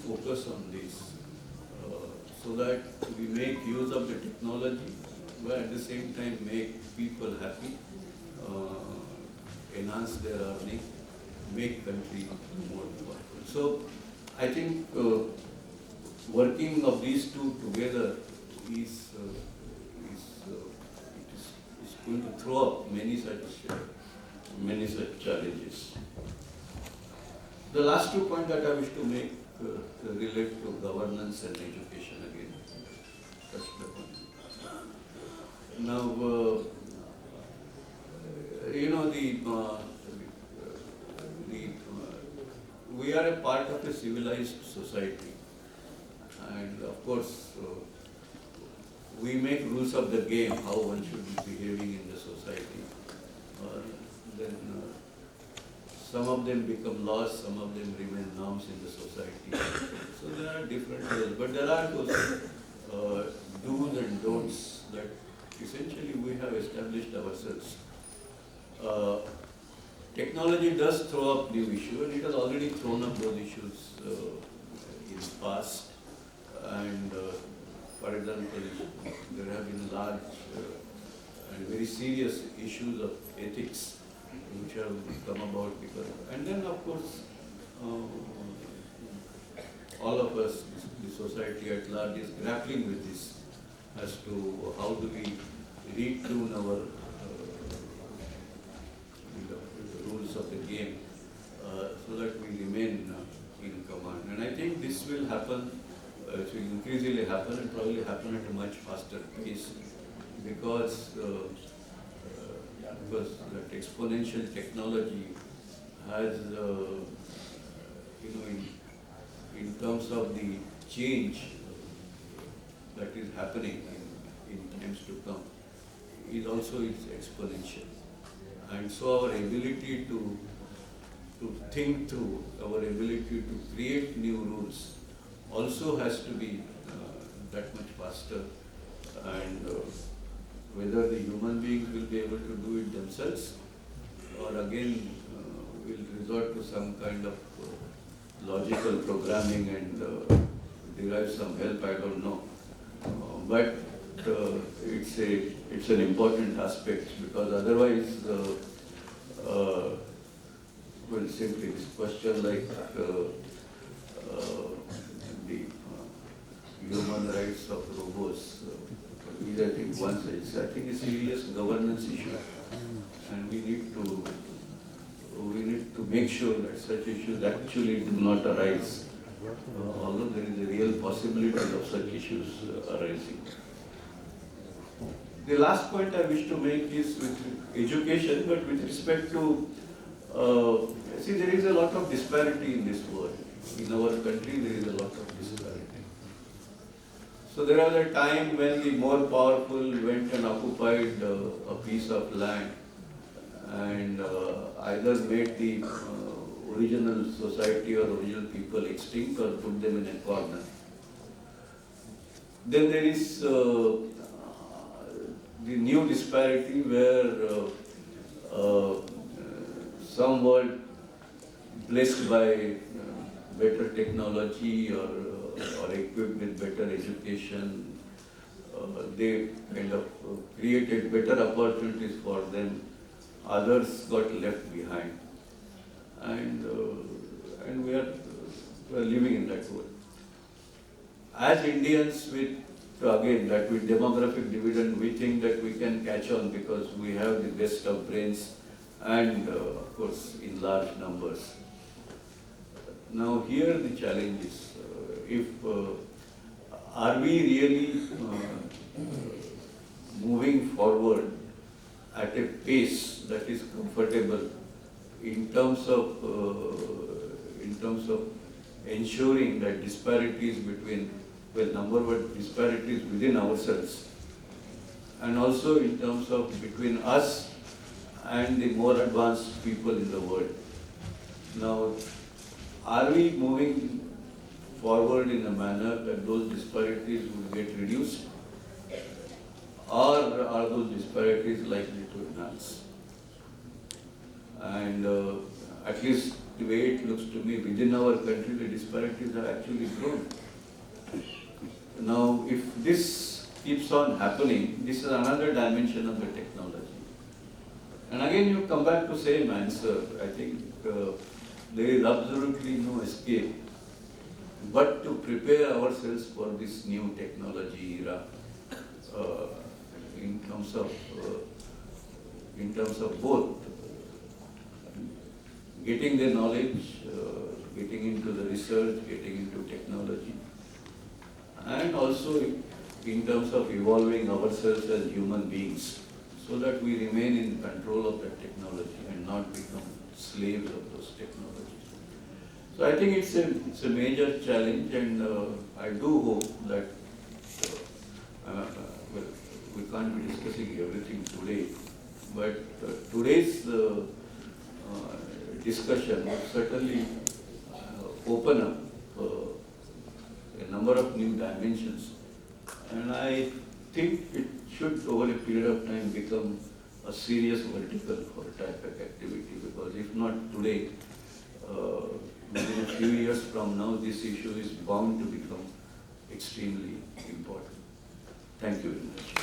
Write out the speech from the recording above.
focus on this so that we make use of the technology, but at the same time make people happy, enhance their earning, make country more powerful. So I think working of these two together is going to throw up many such challenges. The last 2 points that I wish to make relate to governance and education again. Touched upon. Now, we are a part of a civilized society, and of course, we make rules of the game, how one should be behaving in the society. Then some of them become laws, some of them remain norms in the society. So there are different ways, but there are those do's and don'ts that essentially we have established ourselves. Technology does throw up new issues, and it has already thrown up those issues in the past. And for example, there have been large and very serious issues of ethics which have come about because, and then of course, all of us, the society at large, is grappling with this as to how do we retune our the rules of the game so that we remain in command. And I think this will happen. It will increasingly happen, and probably happen at a much faster pace because that exponential technology has, in terms of the change that is happening in times to come, is also exponential. And so our ability to think through, our ability to create new rules also has to be that much faster, and whether the human beings will be able to do it themselves or again will resort to some kind of logical programming and derive some help, I don't know. But it's an important aspect because otherwise, well, simply this question like the human rights of robots is, I think, I think, a serious governance issue, and we need to make sure that such issues actually do not arise, although there is a real possibility of such issues arising. The last point I wish to make is with education, but with respect to, see, there is a lot of disparity in this world. In our country, there is a lot of disparity. So there was a time when the more powerful went and occupied a piece of land and either made the original society or original people extinct or put them in a corner. Then there is the new disparity where some were blessed by better technology or equipped with better education. They kind of created better opportunities for them. Others got left behind, and we are living in that world. As Indians, with demographic dividend, we think that we can catch on because we have the best of brains and, of course, in large numbers. Now, here the challenge is, are we really moving forward at a pace that is comfortable in terms of ensuring that disparities between, well, number one, disparities within ourselves, and also in terms of between us and the more advanced people in the world. Now, are we moving forward in a manner that those disparities will get reduced, or are those disparities likely to enhance? And at least the way it looks to me, within our country, the disparities have actually grown. Now, if this keeps on happening, this is another dimension of the technology. And again, you come back to same answer. I think there is absolutely no escape but to prepare ourselves for this new technology era uh, in terms of both getting the knowledge, getting into the research, getting into technology, and also in terms of evolving ourselves as human beings so that we remain in control of that technology and not become slaves of those technologies. So I think it's a major challenge, and I do hope that well, we can't be discussing everything today, but today's discussion will certainly open up a number of new dimensions, and I think it should over a period of time become a serious vertical for TIPAC activity, because if not today, within a few years from now, this issue is bound to become extremely important. Thank you very much.